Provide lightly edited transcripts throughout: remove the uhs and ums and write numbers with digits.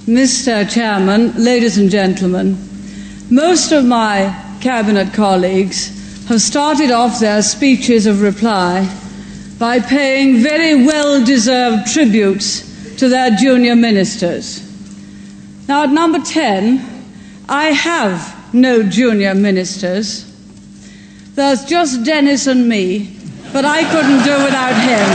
Mr. Chairman, ladies and gentlemen, most of my Cabinet colleagues have started off their speeches of reply by paying very well-deserved tributes to their junior ministers. Now, at number 10, I have no junior ministers. There's just Dennis and me, but I couldn't do without him.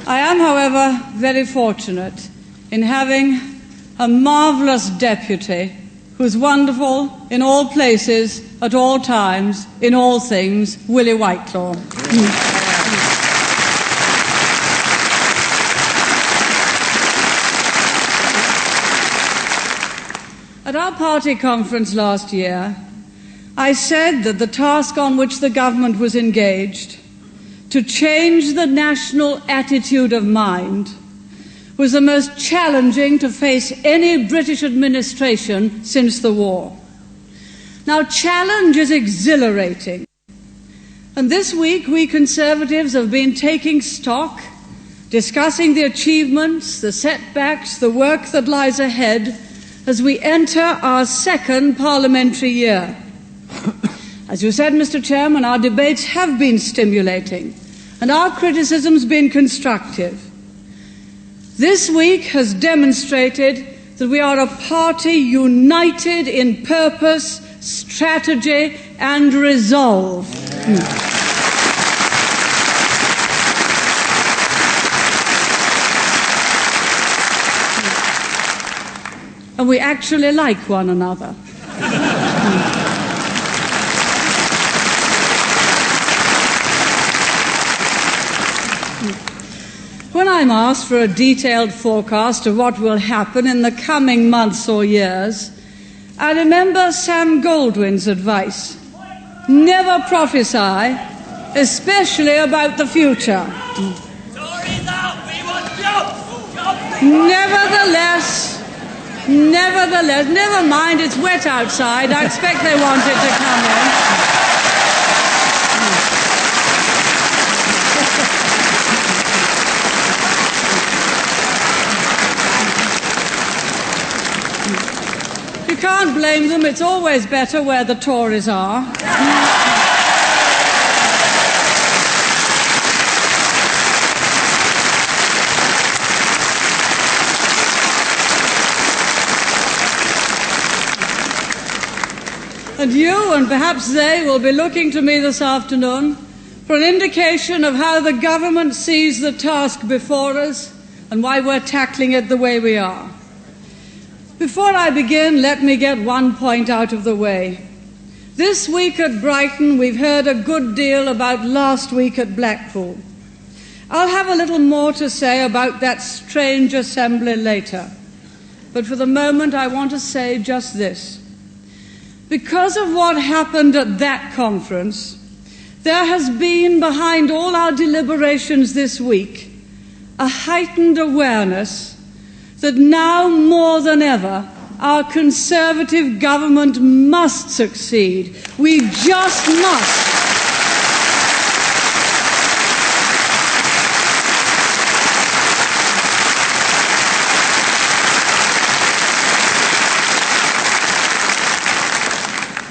I am, however, very fortunate in having a marvellous deputy who's wonderful in all places, at all times, in all things, Willie Whitelaw. At our party conference last year, I said that the task on which the government was engaged, to change the national attitude of mind, was the most challenging to face any British administration since the war. Now, challenge is exhilarating. And this week, we Conservatives have been taking stock, discussing the achievements, the setbacks, the work that lies ahead as we enter our second parliamentary year. As you said, Mr. Chairman, our debates have been stimulating and our criticism's been constructive. This week has demonstrated that we are a party united in purpose, strategy, and resolve. And we actually like one another. When I'm asked for a detailed forecast of what will happen in the coming months or years, I remember Sam Goldwyn's advice: never prophesy, especially about the future. Nevertheless, never mind, it's wet outside. I expect they want it to come in. You can't blame them. It's always better where the Tories are. And you, and perhaps they, will be looking to me this afternoon for an indication of how the government sees the task before us and why we're tackling it the way we are. Before I begin, let me get one point out of the way. This week at Brighton, we've heard a good deal about last week at Blackpool. I'll have a little more to say about that strange assembly later. But for the moment, I want to say just this. Because of what happened at that conference, there has been, behind all our deliberations this week, a heightened awareness that now more than ever, our Conservative government must succeed. We just must.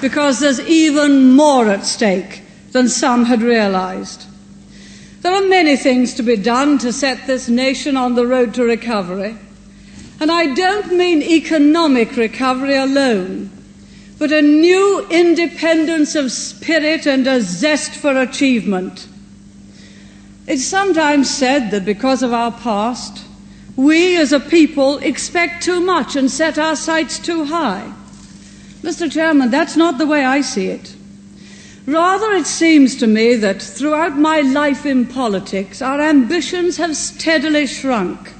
Because there's even more at stake than some had realized. There are many things to be done to set this nation on the road to recovery. And I don't mean economic recovery alone, but a new independence of spirit and a zest for achievement. It's sometimes said that because of our past, we as a people expect too much and set our sights too high. Mr. Chairman, that's not the way I see it. Rather, it seems to me that throughout my life in politics, our ambitions have steadily shrunk.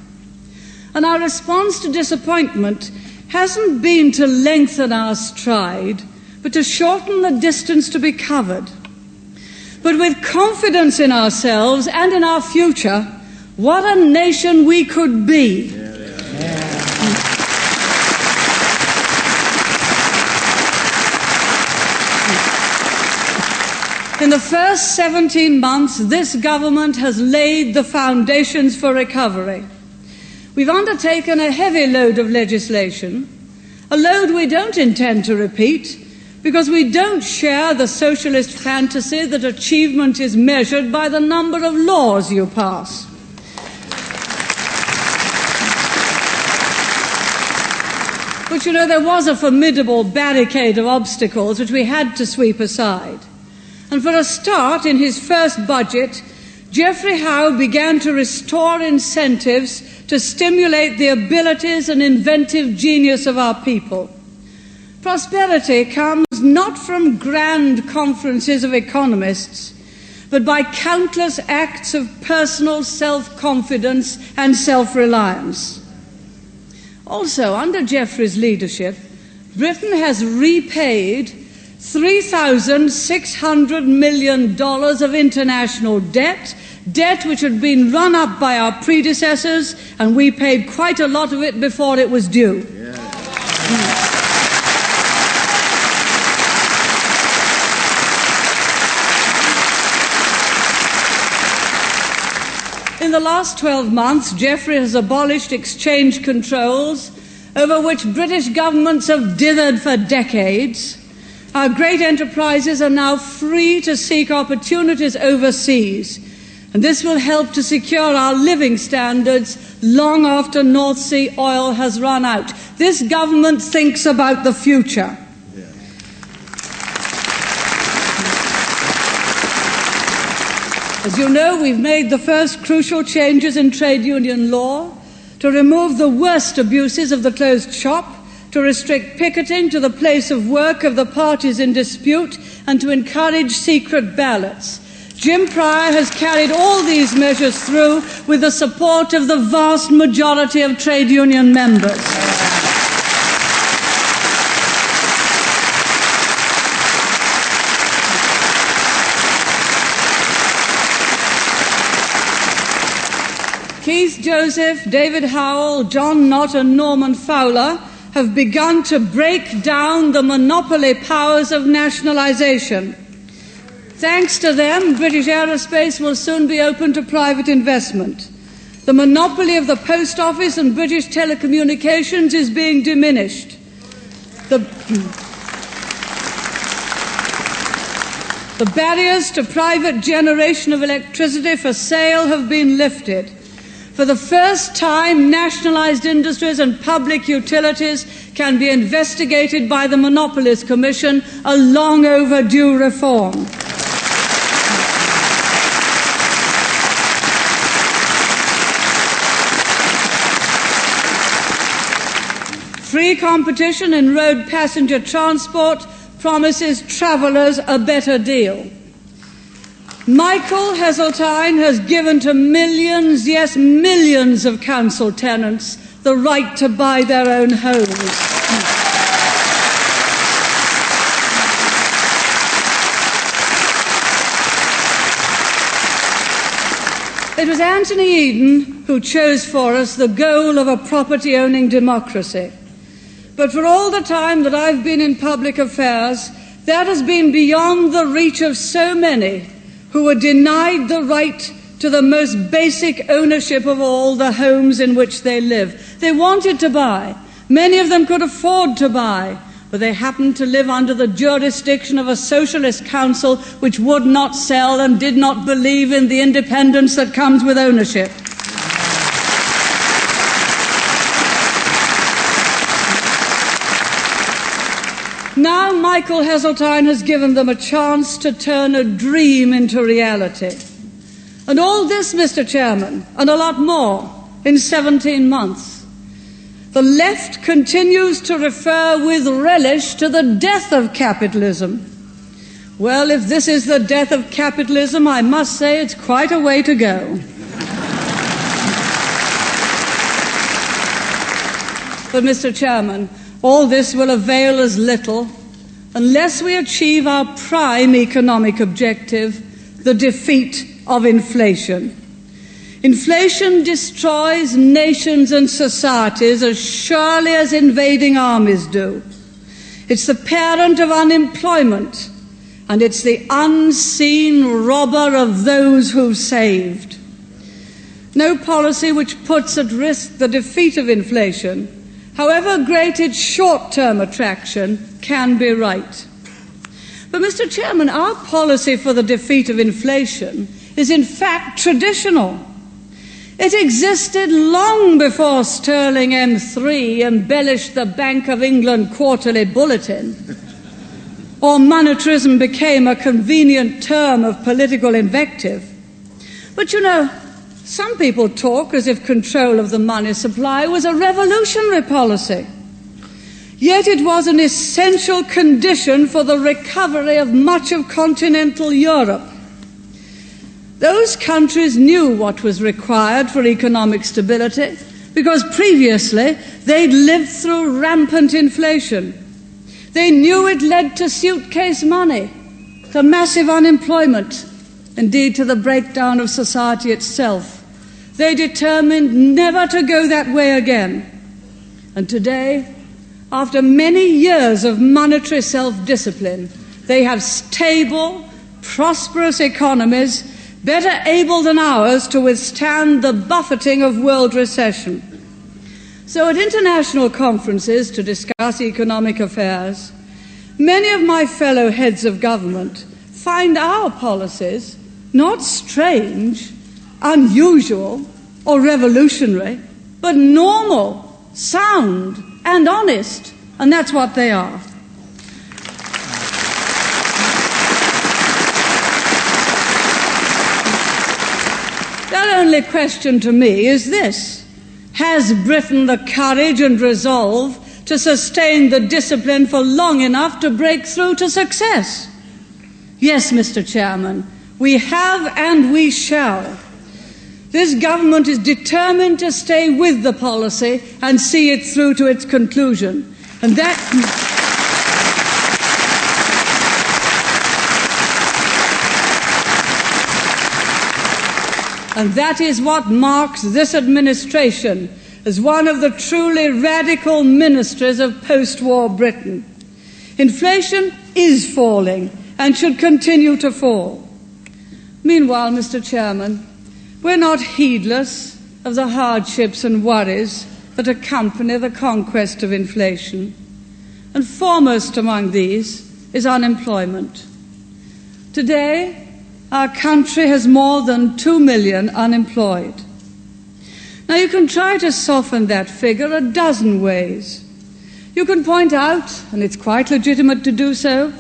And our response to disappointment hasn't been to lengthen our stride, but to shorten the distance to be covered. But with confidence in ourselves and in our future, what a nation we could be. In the first 17 months, this government has laid the foundations for recovery. We've undertaken a heavy load of legislation, a load we don't intend to repeat, because we don't share the socialist fantasy that achievement is measured by the number of laws you pass. But you know, there was a formidable barricade of obstacles which we had to sweep aside. And for a start, in his first budget, Geoffrey Howe began to restore incentives to stimulate the abilities and inventive genius of our people. Prosperity comes not from grand conferences of economists, but by countless acts of personal self-confidence and self-reliance. Also, under Geoffrey's leadership, Britain has repaid $3,600 million of international debt which had been run up by our predecessors, and we paid quite a lot of it before it was due. In the last 12 months, Geoffrey has abolished exchange controls over which British governments have dithered for decades. Our great enterprises are now free to seek opportunities overseas, and this will help to secure our living standards long after North Sea oil has run out. This government thinks about the future. As you know, we've made the first crucial changes in trade union law to remove the worst abuses of the closed shop, to restrict picketing to the place of work of the parties in dispute, and to encourage secret ballots. Jim Pryor has carried all these measures through with the support of the vast majority of trade union members. Keith Joseph, David Howell, John Knott and Norman Fowler have begun to break down the monopoly powers of nationalisation. Thanks to them, British aerospace will soon be open to private investment. The monopoly of the post office and British telecommunications is being diminished. The barriers to private generation of electricity for sale have been lifted. For the first time, nationalised industries and public utilities can be investigated by the Monopolies Commission, a long overdue reform. Free competition in road passenger transport promises travellers a better deal. Michael Heseltine has given to millions, yes, millions of council tenants the right to buy their own homes. It was Anthony Eden who chose for us the goal of a property-owning democracy. But for all the time that I've been in public affairs, that has been beyond the reach of so many who were denied the right to the most basic ownership of all, the homes in which they live. They wanted to buy. Many of them could afford to buy, but they happened to live under the jurisdiction of a socialist council which would not sell and did not believe in the independence that comes with ownership. Now Michael Heseltine has given them a chance to turn a dream into reality. And all this, Mr. Chairman, and a lot more, in 17 months. The left continues to refer with relish to the death of capitalism. Well, if this is the death of capitalism, I must say it's quite a way to go. But, Mr. Chairman, all this will avail us little unless we achieve our prime economic objective, the defeat of inflation. Inflation destroys nations and societies as surely as invading armies do. It's the parent of unemployment, and it's the unseen robber of those who saved. No policy which puts at risk the defeat of inflation, however great its short-term attraction, can be right. But, Mr. Chairman, our policy for the defeat of inflation is in fact traditional. It existed long before Sterling M3 embellished the Bank of England Quarterly Bulletin, or monetarism became a convenient term of political invective. But you know, some people talk as if control of the money supply was a revolutionary policy. Yet it was an essential condition for the recovery of much of continental Europe. Those countries knew what was required for economic stability because previously they'd lived through rampant inflation. They knew it led to suitcase money, to massive unemployment, indeed to the breakdown of society itself. They determined never to go that way again. And today, after many years of monetary self-discipline, they have stable, prosperous economies, better able than ours to withstand the buffeting of world recession. So at international conferences to discuss economic affairs, many of my fellow heads of government find our policies not strange, unusual, or revolutionary, but normal, sound, and honest, and that's what they are. Their only question to me is this: has Britain the courage and resolve to sustain the discipline for long enough to break through to success? Yes, Mr. Chairman, we have and we shall. This government is determined to stay with the policy and see it through to its conclusion. And that is what marks this administration as one of the truly radical ministries of post-war Britain. Inflation is falling and should continue to fall. Meanwhile, Mr. Chairman, we're not heedless of the hardships and worries that accompany the conquest of inflation. And foremost among these is unemployment. Today, our country has more than 2 million unemployed. Now, you can try to soften that figure a dozen ways. You can point out, and it's quite legitimate to do so,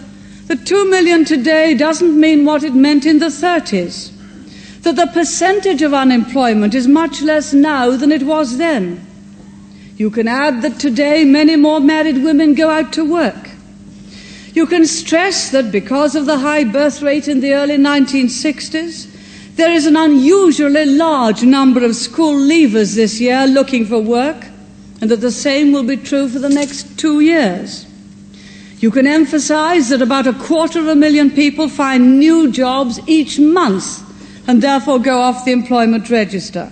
that 2 million today doesn't mean what it meant in the 30s. That the percentage of unemployment is much less now than it was then. You can add that today many more married women go out to work. You can stress that because of the high birth rate in the early 1960s, there is an unusually large number of school leavers this year looking for work, and that the same will be true for the next 2 years. You can emphasize that about 250,000 people find new jobs each month and therefore go off the employment register.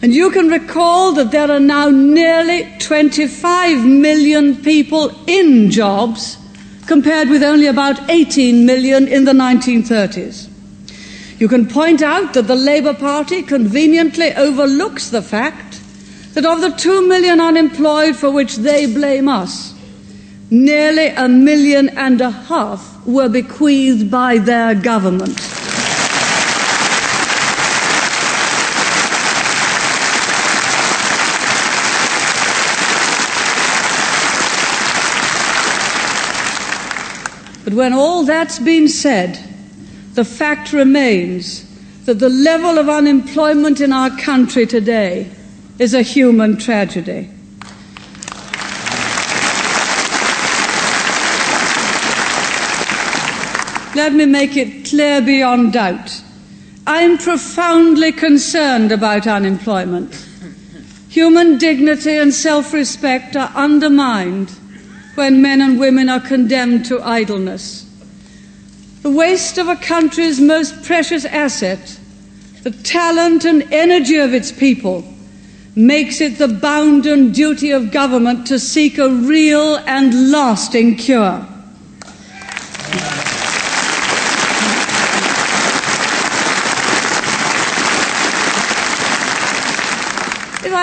And you can recall that there are now nearly 25 million people in jobs, compared with only about 18 million in the 1930s. You can point out that the Labour Party conveniently overlooks the fact that of the 2 million unemployed for which they blame us, nearly 1.5 million were bequeathed by their government. But when all that's been said, the fact remains that the level of unemployment in our country today is a human tragedy. Let me make it clear beyond doubt. I'm profoundly concerned about unemployment. Human dignity and self-respect are undermined when men and women are condemned to idleness. The waste of a country's most precious asset, the talent and energy of its people, makes it the bounden duty of government to seek a real and lasting cure.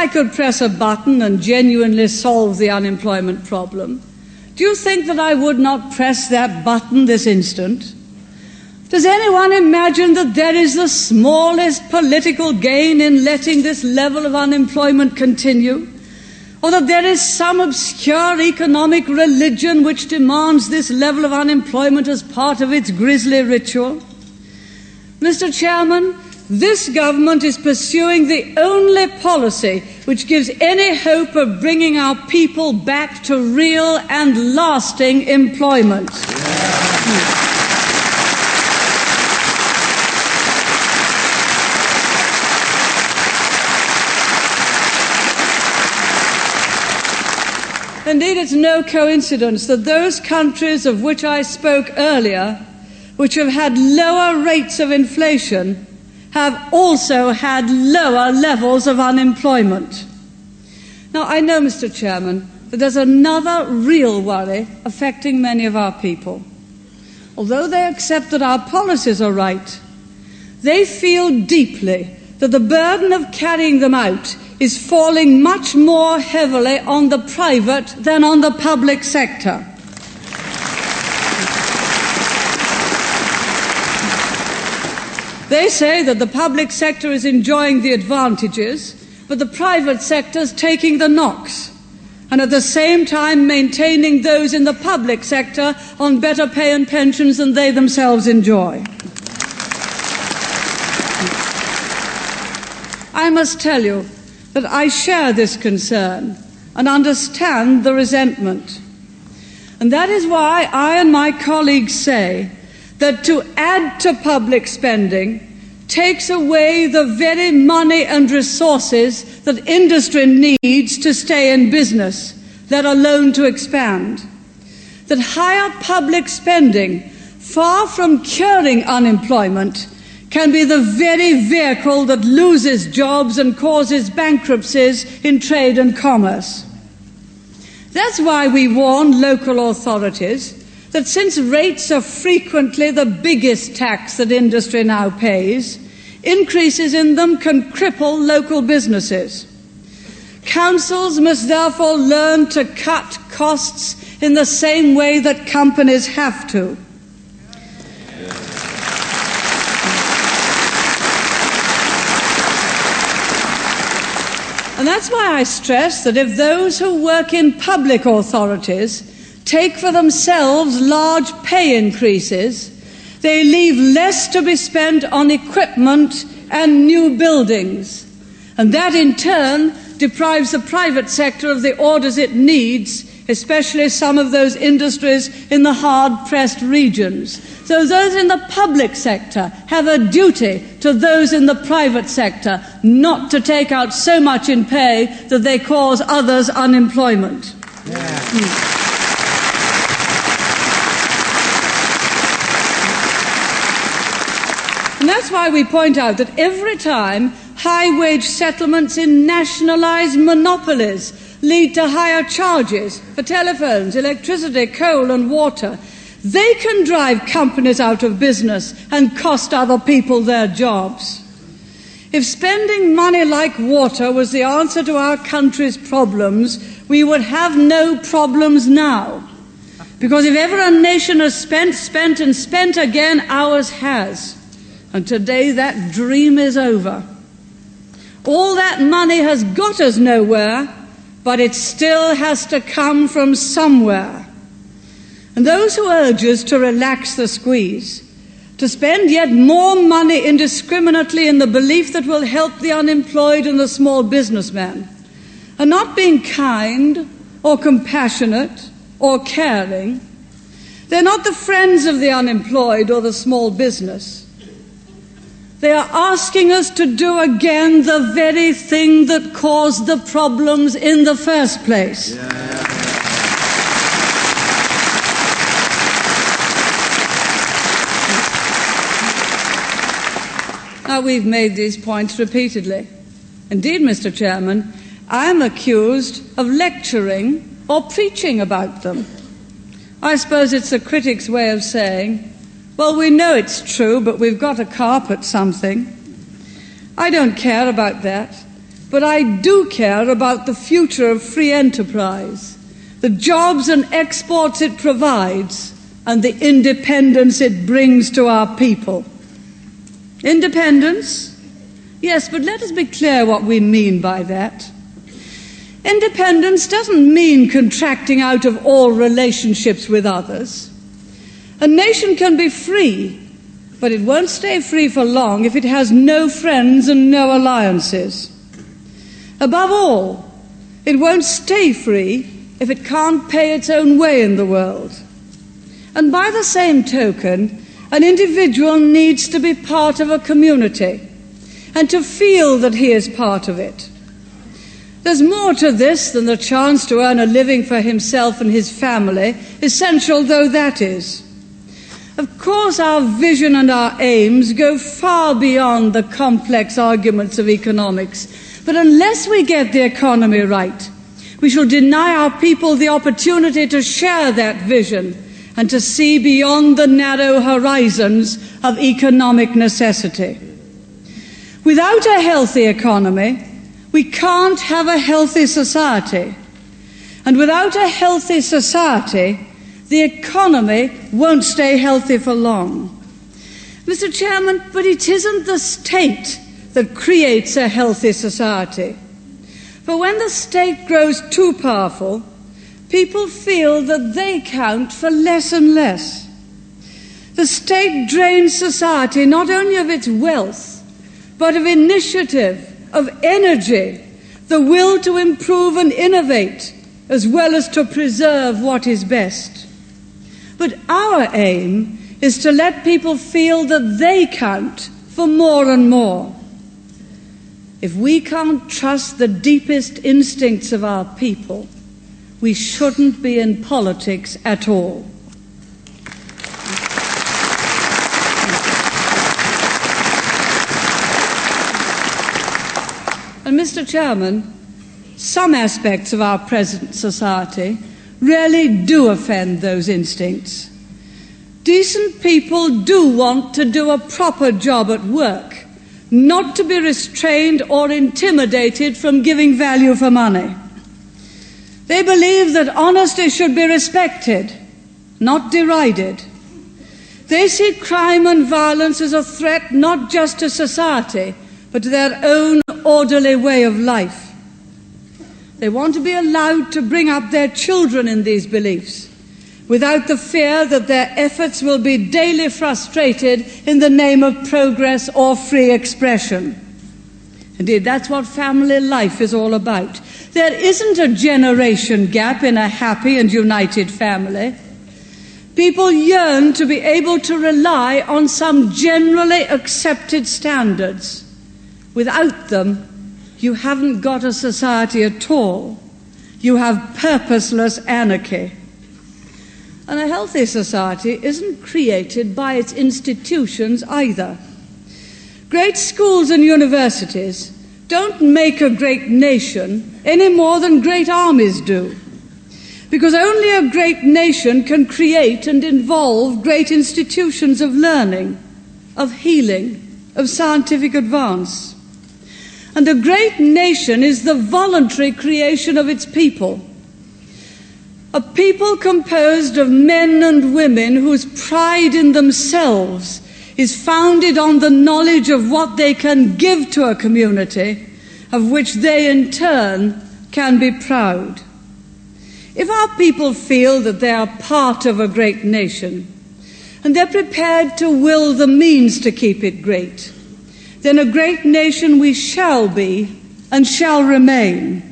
I could press a button and genuinely solve the unemployment problem, do you think that I would not press that button this instant? Does anyone imagine that there is the smallest political gain in letting this level of unemployment continue? Or that there is some obscure economic religion which demands this level of unemployment as part of its grisly ritual? Mr. Chairman, this government is pursuing the only policy which gives any hope of bringing our people back to real and lasting employment. Indeed, it's no coincidence that those countries of which I spoke earlier, which have had lower rates of inflation, have also had lower levels of unemployment. Now, I know, Mr. Chairman, that there's another real worry affecting many of our people. Although they accept that our policies are right, they feel deeply that the burden of carrying them out is falling much more heavily on the private than on the public sector. They say that the public sector is enjoying the advantages, but the private sector is taking the knocks, and at the same time maintaining those in the public sector on better pay and pensions than they themselves enjoy. I must tell you that I share this concern and understand the resentment. And that is why I and my colleagues say that to add to public spending takes away the very money and resources that industry needs to stay in business, let alone to expand. That higher public spending, far from curing unemployment, can be the very vehicle that loses jobs and causes bankruptcies in trade and commerce. That's why we warn local authorities that since rates are frequently the biggest tax that industry now pays, increases in them can cripple local businesses. Councils must therefore learn to cut costs in the same way that companies have to. And that's why I stress that if those who work in public authorities take for themselves large pay increases, they leave less to be spent on equipment and new buildings. And that in turn deprives the private sector of the orders it needs, especially some of those industries in the hard-pressed regions. So those in the public sector have a duty to those in the private sector not to take out so much in pay that they cause others unemployment. Yeah. And that's why we point out that every time high-wage settlements in nationalised monopolies lead to higher charges for telephones, electricity, coal and water, they can drive companies out of business and cost other people their jobs. If spending money like water was the answer to our country's problems, we would have no problems now. Because if ever a nation has spent and spent again, ours has. And today that dream is over. All that money has got us nowhere, but it still has to come from somewhere. And those who urge us to relax the squeeze, to spend yet more money indiscriminately in the belief that will help the unemployed and the small businessman, are not being kind or compassionate or caring. They're not the friends of the unemployed or the small business. They are asking us to do again the very thing that caused the problems in the first place. Now, we've made these points repeatedly. Indeed, Mr. Chairman, I am accused of lecturing or preaching about them. I suppose it's a critic's way of saying, well, we know it's true, but we've got to carpet something. I don't care about that. but I do care about the future of free enterprise, the jobs and exports it provides, and the independence it brings to our people. Independence? Yes, but let us be clear what we mean by that. Independence doesn't mean contracting out of all relationships with others. A nation can be free, but it won't stay free for long if it has no friends and no alliances. Above all, it won't stay free if it can't pay its own way in the world. And by the same token, an individual needs to be part of a community and to feel that he is part of it. There's more to this than the chance to earn a living for himself and his family, essential though that is. Of course, our vision and our aims go far beyond the complex arguments of economics, but unless we get the economy right, we shall deny our people the opportunity to share that vision and to see beyond the narrow horizons of economic necessity. Without a healthy economy, we can't have a healthy society. And without a healthy society, the economy won't stay healthy for long. Mr. Chairman, but it isn't the state that creates a healthy society. For when the state grows too powerful, people feel that they count for less and less. The state drains society not only of its wealth, but of initiative, of energy, the will to improve and innovate, as well as to preserve what is best. But our aim is to let people feel that they count for more and more. If we can't trust the deepest instincts of our people, we shouldn't be in politics at all. And Mr. Chairman, some aspects of our present society really do offend those instincts. Decent people do want to do a proper job at work, not to be restrained or intimidated from giving value for money. They believe that honesty should be respected, not derided. They see crime and violence as a threat not just to society, but to their own orderly way of life. They want to be allowed to bring up their children in these beliefs, without the fear that their efforts will be daily frustrated in the name of progress or free expression. Indeed, that's what family life is all about. There isn't a generation gap in a happy and united family. People yearn to be able to rely on some generally accepted standards. Without them, you haven't got a society at all. You have purposeless anarchy. And a healthy society isn't created by its institutions either. Great schools and universities don't make a great nation any more than great armies do, because only a great nation can create and involve great institutions of learning, of healing, of scientific advance. And a great nation is the voluntary creation of its people. A people composed of men and women whose pride in themselves is founded on the knowledge of what they can give to a community, of which they in turn can be proud. If our people feel that they are part of a great nation, and they're prepared to will the means to keep it great, then a great nation we shall be and shall remain.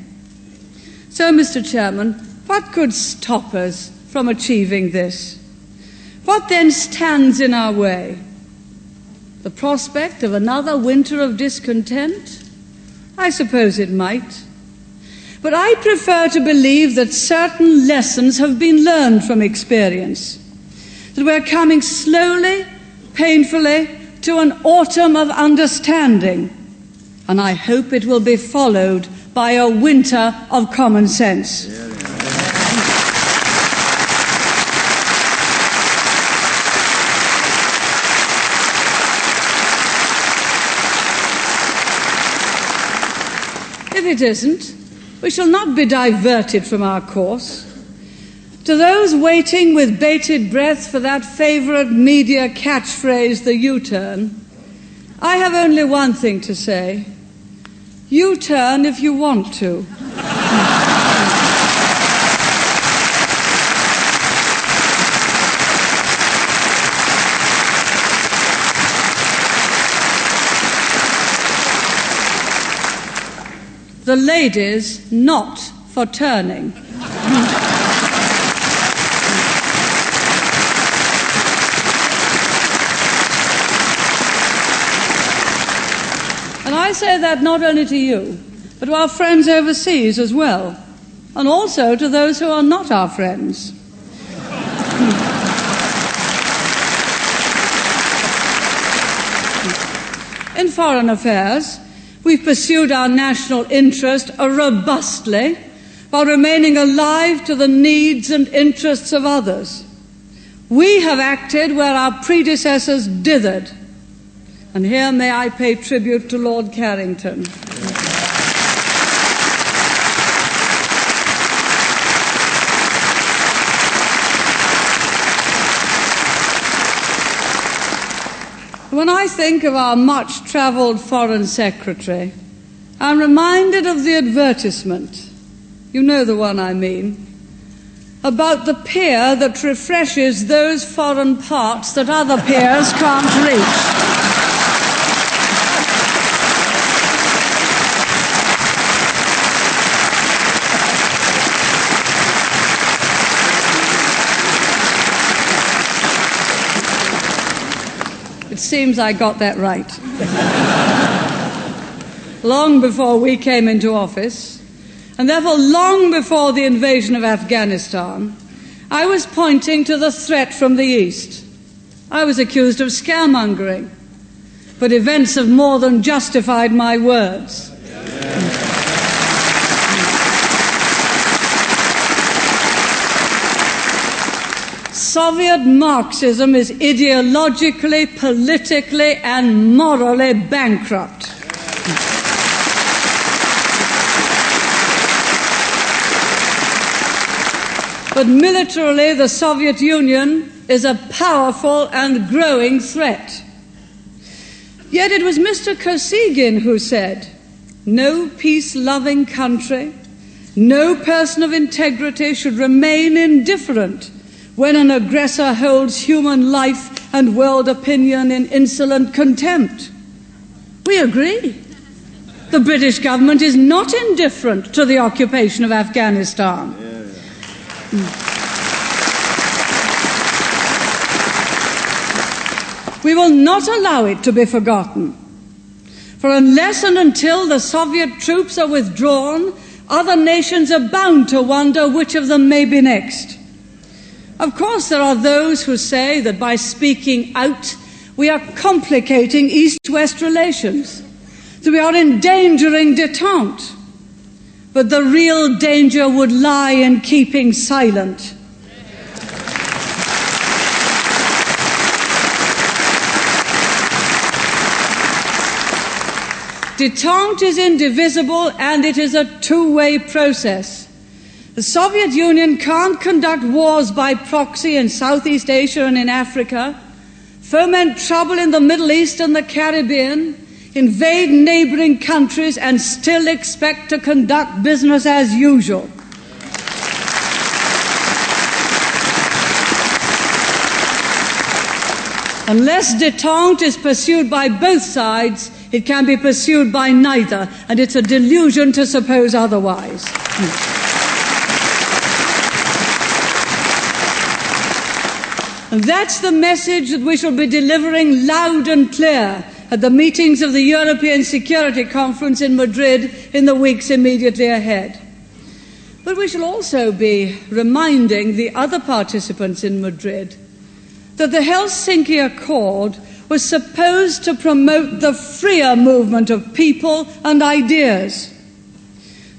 So, Mr. Chairman, what could stop us from achieving this? What then stands in our way? The prospect of another winter of discontent? I suppose it might. But I prefer to believe that certain lessons have been learned from experience, that we're coming slowly, painfully, to an autumn of understanding, and I hope it will be followed by a winter of common sense. if it isn't, we shall not be diverted from our course. To those waiting with bated breath for that favourite media catchphrase, the U-turn, I have only one thing to say. U-turn if you want to. The ladies not for turning. And I say that not only to you, but to our friends overseas as well, and also to those who are not our friends. In foreign affairs, we've pursued our national interest robustly while remaining alive to the needs and interests of others. We have acted where our predecessors dithered. And here may I pay tribute to Lord Carrington. When I think of our much-travelled Foreign Secretary, I'm reminded of the advertisement, you know the one I mean, about the pier that refreshes those foreign parts that other piers can't reach. It seems I got that right. Long before we came into office, and therefore long before the invasion of Afghanistan, I was pointing to the threat from the East. I was accused of scaremongering, but events have more than justified my words. Soviet Marxism is ideologically, politically, and morally bankrupt. But militarily, the Soviet Union is a powerful and growing threat. Yet it was Mr. Kosygin who said, "No peace-loving country, no person of integrity should remain indifferent when an aggressor holds human life and world opinion in insolent contempt." We agree. The British government is not indifferent to the occupation of Afghanistan. We will not allow it to be forgotten. For unless and until the Soviet troops are withdrawn, other nations are bound to wonder which of them may be next. Of course, there are those who say that by speaking out, we are complicating East-West relations, that we are endangering détente. But the real danger would lie in keeping silent. Détente is indivisible, and it is a two-way process. The Soviet Union can't conduct wars by proxy in Southeast Asia and in Africa, foment trouble in the Middle East and the Caribbean, invade neighboring countries, and still expect to conduct business as usual. Unless détente is pursued by both sides, it can be pursued by neither, and it's a delusion to suppose otherwise. And that's the message that we shall be delivering loud and clear at the meetings of the European Security Conference in Madrid in the weeks immediately ahead. But we shall also be reminding the other participants in Madrid that the Helsinki Accord was supposed to promote the freer movement of people and ideas.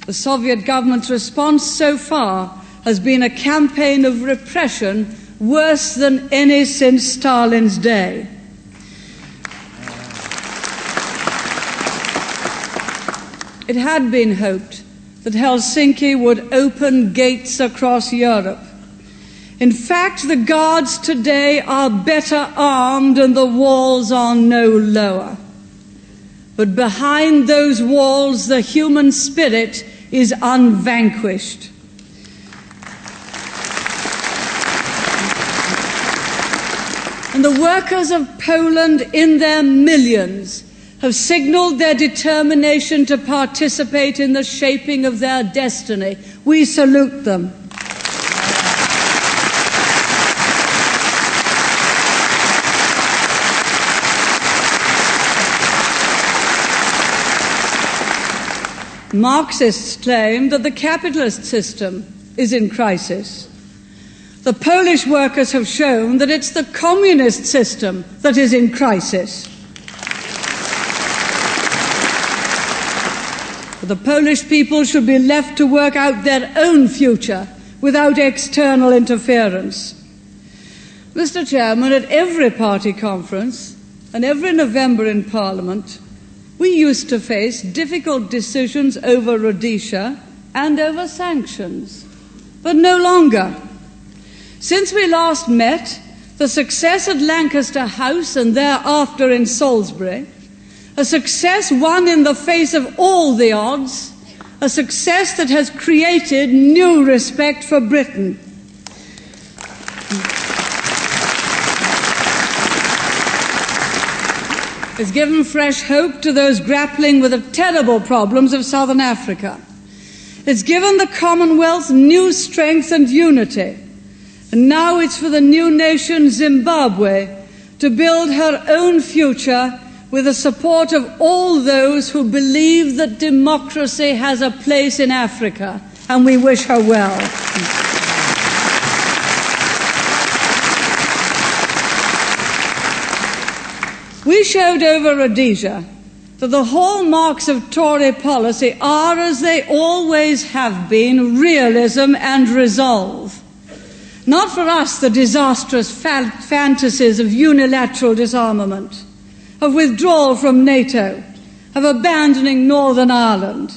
The Soviet government's response so far has been a campaign of repression worse than any since Stalin's day. it had been hoped that Helsinki would open gates across Europe. In fact, the guards today are better armed and the walls are no lower. But behind those walls, the human spirit is unvanquished. And the workers of Poland, in their millions, have signaled their determination to participate in the shaping of their destiny. We salute them. Marxists claim that the capitalist system is in crisis. The Polish workers have shown that it's the communist system that is in crisis. The Polish people should be left to work out their own future without external interference. Mr. Chairman, at every party conference and every November in Parliament, we used to face difficult decisions over Rhodesia and over sanctions, but no longer. Since we last met, the success at Lancaster House and thereafter in Salisbury, a success won in the face of all the odds, a success that has created new respect for Britain. It's given fresh hope to those grappling with the terrible problems of Southern Africa. It's given the Commonwealth new strength and unity. And now it's for the new nation, Zimbabwe, to build her own future with the support of all those who believe that democracy has a place in Africa, and we wish her well. We showed over Rhodesia that the hallmarks of Tory policy are, as they always have been, realism and resolve. Not for us the disastrous fantasies of unilateral disarmament, of withdrawal from NATO, of abandoning Northern Ireland.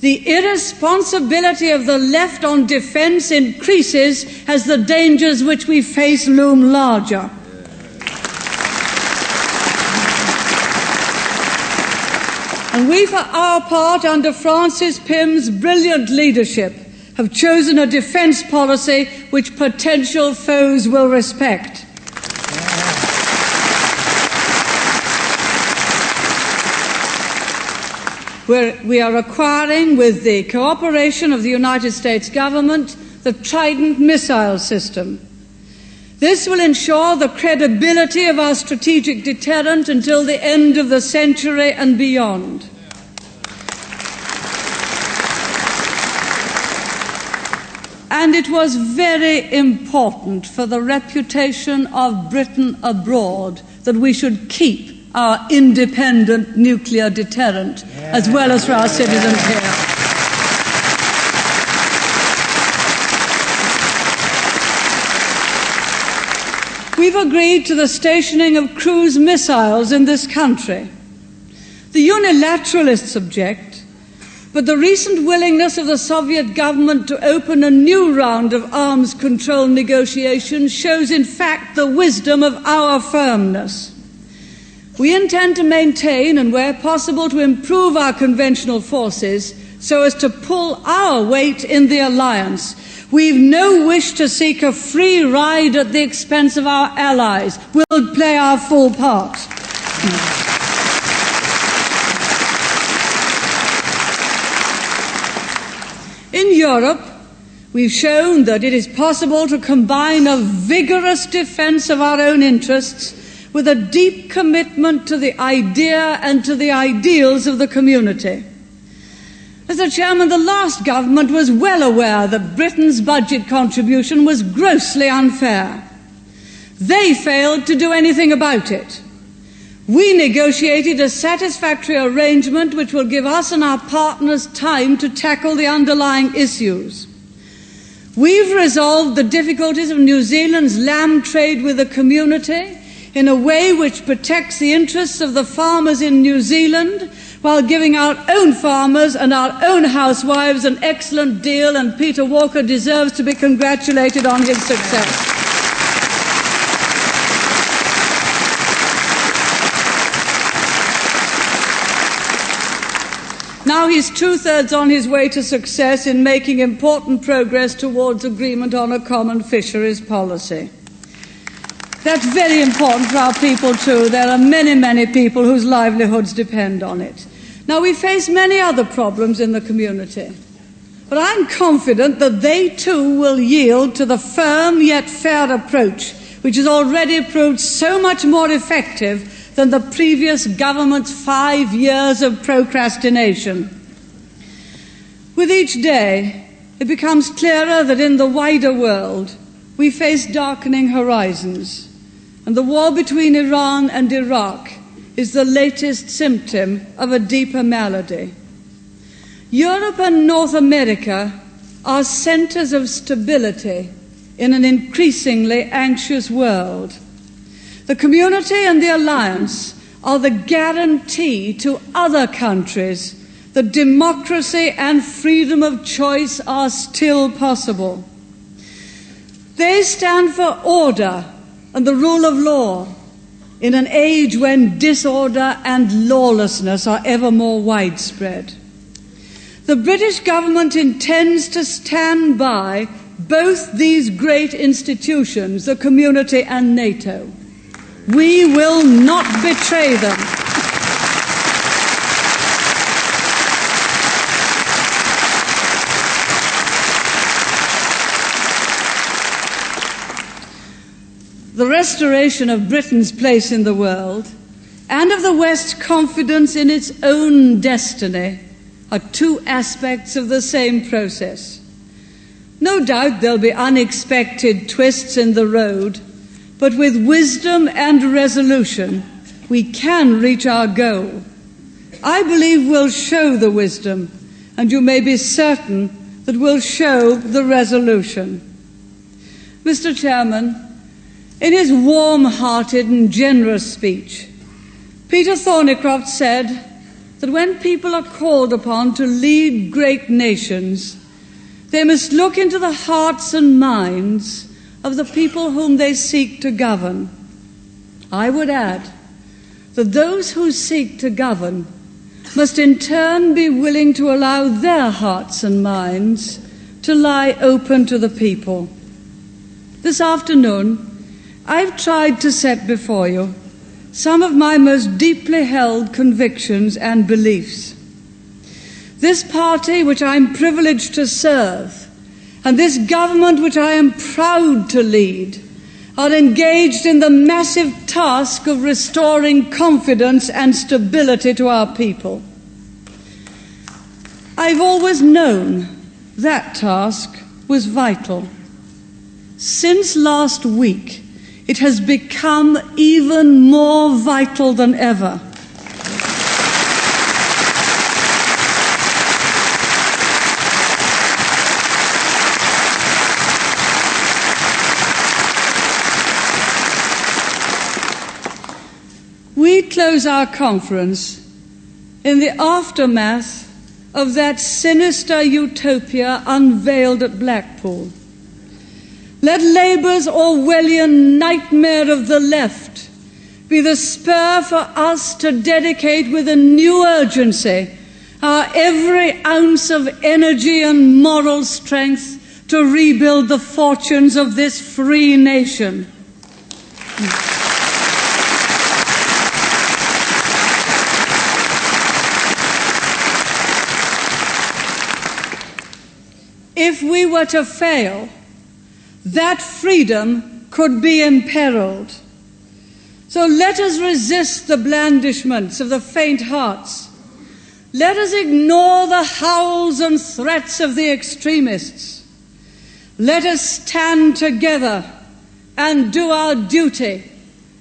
The irresponsibility of the left on defence increases as the dangers which we face loom larger. And we, for our part, under Francis Pym's brilliant leadership, have chosen a defence policy which potential foes will respect. We are acquiring, with the cooperation of the United States government, the Trident missile system. This will ensure the credibility of our strategic deterrent until the end of the century and beyond. And it was very important for the reputation of Britain abroad that we should keep our independent nuclear deterrent, as well as for our citizens here. We've agreed to the stationing of cruise missiles in this country. The unilateralists object, but the recent willingness of the Soviet government to open a new round of arms control negotiations shows, in fact, the wisdom of our firmness. We intend to maintain and, where possible, to improve our conventional forces so as to pull our weight in the alliance. We've no wish to seek a free ride at the expense of our allies. We'll play our full part. In Europe, we've shown that it is possible to combine a vigorous defence of our own interests with a deep commitment to the idea and to the ideals of the community. Mr. Chairman, the last government was well aware that Britain's budget contribution was grossly unfair. They failed to do anything about it. We negotiated a satisfactory arrangement which will give us and our partners time to tackle the underlying issues. We've resolved the difficulties of New Zealand's lamb trade with the community in a way which protects the interests of the farmers in New Zealand, while giving our own farmers and our own housewives an excellent deal, and Peter Walker deserves to be congratulated on his success. Now he's two-thirds on his way to success in making important progress towards agreement on a common fisheries policy. That's very important for our people too. There are many, many people whose livelihoods depend on it. Now, we face many other problems in the community, but I'm confident that they too will yield to the firm yet fair approach which has already proved so much more effective than the previous government's 5 years of procrastination. With each day, it becomes clearer that in the wider world we face darkening horizons, and the war between Iran and Iraq is the latest symptom of a deeper malady. Europe and North America are centers of stability in an increasingly anxious world. The community and the alliance are the guarantee to other countries that democracy and freedom of choice are still possible. They stand for order and the rule of law in an age when disorder and lawlessness are ever more widespread. The British government intends to stand by both these great institutions, the community and NATO. We will not betray them. The restoration of Britain's place in the world and of the West's confidence in its own destiny are two aspects of the same process. No doubt there'll be unexpected twists in the road, but with wisdom and resolution, we can reach our goal. I believe we'll show the wisdom, and you may be certain that we'll show the resolution. Mr. Chairman, in his warm-hearted and generous speech, Peter Thornycroft said that when people are called upon to lead great nations, they must look into the hearts and minds of the people whom they seek to govern. I would add that those who seek to govern must in turn be willing to allow their hearts and minds to lie open to the people. This afternoon, I've tried to set before you some of my most deeply held convictions and beliefs. This party which I'm privileged to serve and this government which I am proud to lead are engaged in the massive task of restoring confidence and stability to our people. I've always known that task was vital. Since last week, it has become even more vital than ever. We close our conference in the aftermath of that sinister utopia unveiled at Blackpool. Let Labour's Orwellian nightmare of the left be the spur for us to dedicate with a new urgency our every ounce of energy and moral strength to rebuild the fortunes of this free nation. If we were to fail, that freedom could be imperiled. So let us resist the blandishments of the faint hearts. Let us ignore the howls and threats of the extremists. Let us stand together and do our duty,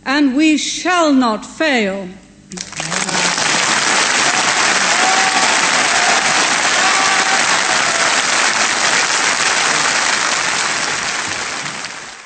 and we shall not fail.